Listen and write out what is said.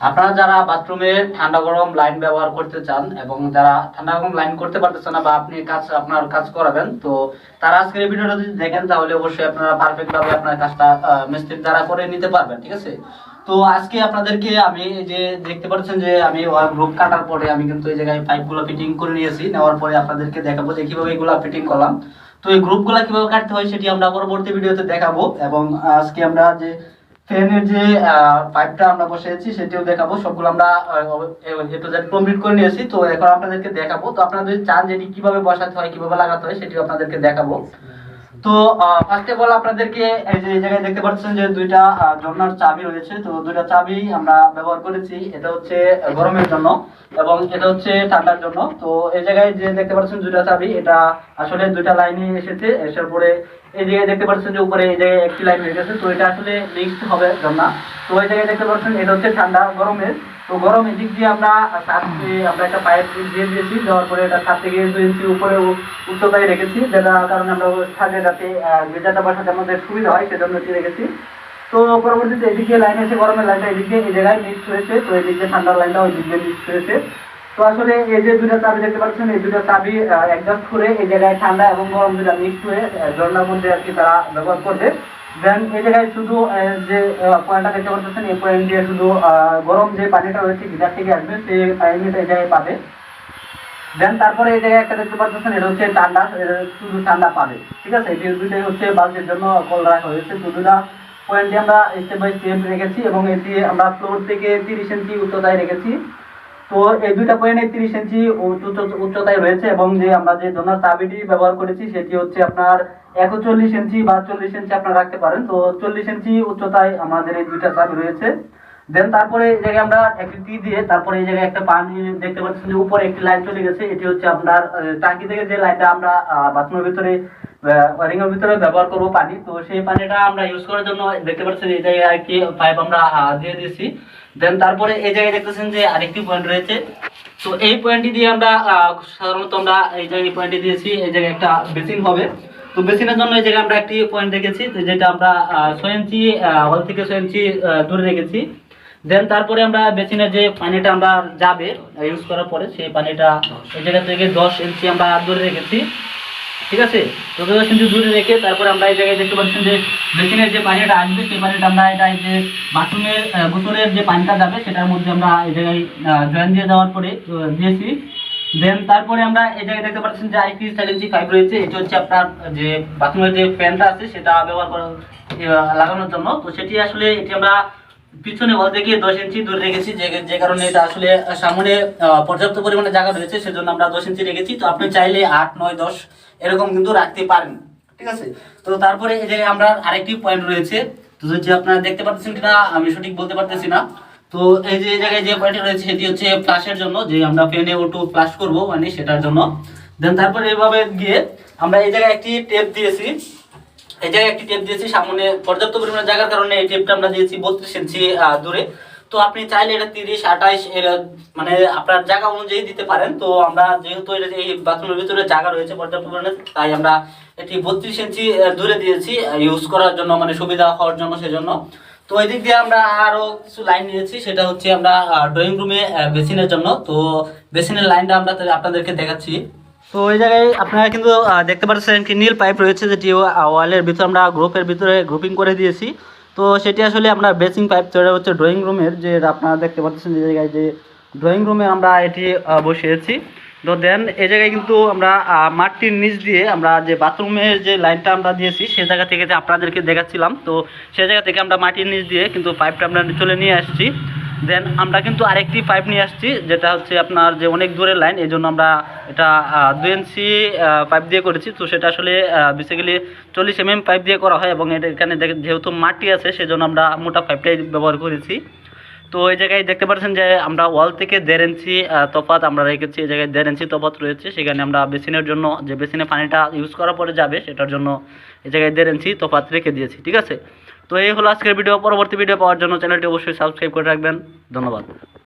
আপনারা যারা বাথরুমে ঠান্ডা গরম লাইন ব্যবহার করতে চান এবং যারা ঠান্ডা গরম লাইন করতে পারতেছেন না বা আপনি আপনার কাজ করাবেন, তো তারা আজকের এই ভিডিওটা যদি দেখেন তাহলে অবশ্যই আপনারা পারফেক্ট ভাবে আপনার কাজটা মিস্ত্রির দ্বারা করে নিতে পারবেন। ঠিক আছে, তো আজকে আপনাদেরকে আমি এই যে দেখতে পাচ্ছেন যে আমি গ্রুপ কাটার পরে আমি কিন্তু এই জায়গায় পাইপগুলো ফিটিং করে নিয়েছি। নেওয়ার পরে আপনাদেরকে দেখাবো যে কিভাবে এগুলো ফিটিং করলাম। তো এই গ্রুপগুলো কিভাবে কাটতে হয় সেটি আমরা পরবর্তী ভিডিওতে দেখাবো, এবং আজকে আমরা যে ফ্যানের যে পাইপটা আমরা বসিয়েছি সেটিও দেখাবো। সবগুলো আমরা এ টু জেড কমপ্লিট করে নিয়েছি। তো এখন আপনাদেরকে দেখাবো। তো আপনারা যদি চান যে এটি কিভাবে বসাতে হয় কিভাবে লাগাতে হয় সেটিও আপনাদেরকে দেখাবো। তো ফার্স্ট অফ অল আপনাদেরকে এই যে এই জায়গায় দেখতে পাচ্ছেন যে দুইটা ঝর্ণার চাবি রয়েছে। তো দুইটা চাবি আমরা ব্যবহার করেছি, এটা হচ্ছে গরমের জন্য এবং এটা হচ্ছে ঠান্ডার জন্য। তো এই জায়গায় যে দেখতে পাচ্ছেন দুইটা চাবি, এটা আসলে দুইটা লাইনে এসেছে। এসে পরে এই জায়গায় দেখতে পাচ্ছেন যে উপরে এই জায়গায় একটি লাইন হয়ে গেছে। তো এটা আসলে মিক্সড হবে ঝর্ণা। তো এই জায়গায় দেখতে পাচ্ছেন এটা হচ্ছে ঠান্ডা গরমের। তো গরম এদিক দিয়ে আমরা আমরা একটা পাইপ দিয়ে দিয়েছি, দেওয়ার পরে এটা 7 থেকে 2 ইঞ্চি উপরে উচ্চতায় রেখেছি, যেটার কারণে আমরা ছাদে যাতে গিজারটা বসাতে আমাদের সুবিধা হয় সেজন্য এটি রেখেছি। তো পরবর্তীতে এদিকে লাইন এসে গরমের লাইনটা এদিকে এই জায়গায় মিক্স হয়েছে। তো এদিকে ঠান্ডার লাইনটা ওই দিকে মিক্স হয়েছে। তো আসলে এই যে দুইটা চাবি দেখতে পাচ্ছেন, এই দুইটা চাবি অ্যাডজাস্ট করে এই জায়গায় ঠান্ডা এবং গরম দুটা মিক্স হয়ে ঝর্ণার মধ্যে আর কি তারা ব্যবহার করবে। দেন এই জায়গায় শুধু যে পয়েন্টটা দেখতে পাচ্ছেন, এই পয়েন্ট দিয়ে শুধু গরম যে পানিটা রয়েছে গিজার থেকে আসবে সেই পানিটা এই জায়গায় পাবে। দেন তারপরে এই জায়গায় একটা দেখতে পাচ্ছেন, এটা হচ্ছে ঠান্ডা, শুধু ঠান্ডা পাবে। ঠিক আছে, এই দুইটাই হচ্ছে বাল্বের জন্য কল রাখা হয়েছে। তো দুটা পয়েন্টে আমরা স্টেপ বাই স্টেপ রেখেছি এবং এটি আমরা ফ্লোর থেকে 30 ইঞ্চি উচ্চতায় রেখেছি। তো এই দুইটা পয়েন্টে 30 ইঞ্চি উচ্চতায় রয়েছে এবং যে আমরা যে ডোনার চাবিটি ব্যবহার করেছি সেটি হচ্ছে আপনার 41 ইঞ্চি বা 40 ইঞ্চি আপনারা রাখতে পারেন। তো 40 ইঞ্চি উচ্চতায় আমাদের এই দুইটা চাবি রয়েছে। দেন তারপরে এই জায়গায় আমরা একটি টি দিয়ে তারপরে এই জায়গায় একটা পানি দেখতে পাচ্ছেন যে উপরে একটি লাইন চলে গেছে। এটি হচ্ছে আপনার টাঙ্কি থেকে যে লাইনটা আমরা বাথরুমের ভিতরে ওয়ারিং এর ভিতরে ব্যবহার করব পানি। তো সেই পানিটা আমরা ইউজ করার জন্য দেখতে পাচ্ছেন এই জায়গায় আর কি পাইপ আমরা দিয়ে দিয়েছি। দেন তারপরে এই জায়গায় দেখতেছেন যে আরেকটি পয়েন্ট রয়েছে। তো এই পয়েন্টটি দিয়ে আমরা সাধারণত আমরা এই জায়গায় পয়েন্টটি দিয়েছি, এই জায়গায় একটা বেসিন হবে। তো বেসিনের জন্য এই জায়গায় আমরা একটি পয়েন্ট রেখেছি, যেটা আমরা 6 ইঞ্চি হল থেকে 6 ইঞ্চি দূরে রেখেছি। দেন তারপরে আমরা বেসিনের যে পানিটা আমরা যাবে ইউজ করার পরে সেই পানিটা এই জায়গা থেকে 10 ইঞ্চি আমরা দূরে রেখেছি। ঠিক আছে, তো 10 ইঞ্চি দূরে রেখে তারপরে আমরা এই জায়গায় দেখতে পাচ্ছেন যে বেসিনের যে পানিটা আসবে সেই পানিটা আমরা এটা এই যে বাথরুমের বোতলের যে পানিটা যাবে সেটার মধ্যে আমরা এই জায়গায় জয়েন দিয়ে দেওয়ার পরে দিয়েছি। দেন তারপরে আমরা এই জায়গায় দেখতে পাচ্ছেন যে আরেকটি 4 ইঞ্চি পাইপ রয়েছে। এটা হচ্ছে আপনার যে বাথরুমের যে ফ্যানটা আছে সেটা ব্যবহার করা লাগানোর জন্য। তো সেটি আসলে এটি আমরা পিছনে ওয়াল থেকে 10 ইঞ্চি দূরে রেখেছি, যে কারণে এটা আসলে সামনে পর্যাপ্ত পরিমাণে জায়গা রয়েছে সেজন্য আমরা 10 ইঞ্চি রেখেছি। তো আপনি চাইলে 8, 9, 10 এরকম কিন্তু রাখতে পারেন। ঠিক আছে, তো তারপরে এই জায়গায় আমরা আরেকটি পয়েন্ট রয়েছে। তো যদি আপনারা দেখতে পাচ্ছেন কিনা আমি সঠিক বলতে পারতেছি না। তো এই যে জায়গায় যে পয়েন্ট রয়েছে সেটি হচ্ছে ফ্লাশের জন্য, যে আমরা ফ্যানে ওটু ফ্লাশ করব মানে সেটার জন্য। দেন তারপরে এইভাবে গিয়ে আমরা এই জায়গায় একটি টেপ দিয়েছি, এই জায়গায় একটি টেপ দিয়েছি সামনে পর্যাপ্ত পরিমাণে জায়গার কারণে এই টেপটা আমরা দিয়েছি 32 ইঞ্চি দূরে। তো আপনি চাইলে এটা 30, 28 এর মানে আপনার জায়গা অনুযায়ী দিতে পারেন। তো আমরা যেহেতু এটা এই বাথরুমের ভিতরে জায়গা রয়েছে পর্যাপ্ত পরিমাণে, তাই আমরা এটি 32 ইঞ্চি দূরে দিয়েছি ইউজ করার জন্য, মানে সুবিধা হওয়ার জন্য সেজন্য। তো এদিক দিয়ে আমরা আরো কিছু লাইন নিয়েছি, সেটা হচ্ছে আমরা ড্রয়িং রুমে বেসিনের জন্য। তো বেসিনের লাইনটা আমরা আপনাদেরকে দেখাচ্ছি। তো ওই জায়গায় আপনারা কিন্তু দেখতে পাচ্ছেন কি নীল পাইপ রয়েছে, যেটি ওয়ালের ভিতরে আমরা গ্রুপের ভিতরে গ্রুপিং করে দিয়েছি। তো সেটি আসলে আমরা বেসিং পাইপ, তো এটা হচ্ছে ড্রয়িং রুমের, যে আপনারা দেখতে পাচ্ছেন যে জায়গায় যে ড্রয়িং রুমে আমরা এটি বসিয়েছি। তো দেন এই জায়গায় কিন্তু আমরা মাটির নিচ দিয়ে আমরা যে বাথরুমের যে লাইনটা আমরা দিয়েছি সে জায়গা থেকে যে আপনাদেরকে দেখাচ্ছিলাম, তো সে জায়গা থেকে আমরা মাটির নিচ দিয়ে কিন্তু পাইপটা আমরা চলে নিয়ে আসছি। দেন আমরা কিন্তু আরেকটি পাইপ নিয়ে আসছি, যেটা হচ্ছে আপনার যে অনেক দূরের লাইন, এই জন্য আমরা এটা 2 ইঞ্চি পাইপ দিয়ে করেছি। তো সেটা আসলে বেসিক্যালি 40 mm পাইপ দিয়ে করা হয় এবং এটা এখানে যেহেতু মাটি আছে সেজন্য আমরা মোটা পাইপটাই ব্যবহার করেছি। তো এই জায়গায় দেখতে পাচ্ছেন যে আমরা ওয়াল থেকে 1.5 ইঞ্চি তফাৎ আমরা রেখেছি, এই জায়গায় 1.5 ইঞ্চি তফাৎ রয়েছে। সেখানে আমরা বেসিনের জন্য যে বেসিনে পানিটা ইউজ করার পরে যাবে সেটার জন্য এই জায়গায় 1.5 ইঞ্চি তফাৎ রেখে দিয়েছি। ঠিক আছে, তো এই হলো আজকের ভিডিও। পরবর্তী ভিডিও পাওয়ার জন্য চ্যানেলটি অবশ্যই সাবস্ক্রাইব করে রাখবেন। ধন্যবাদ।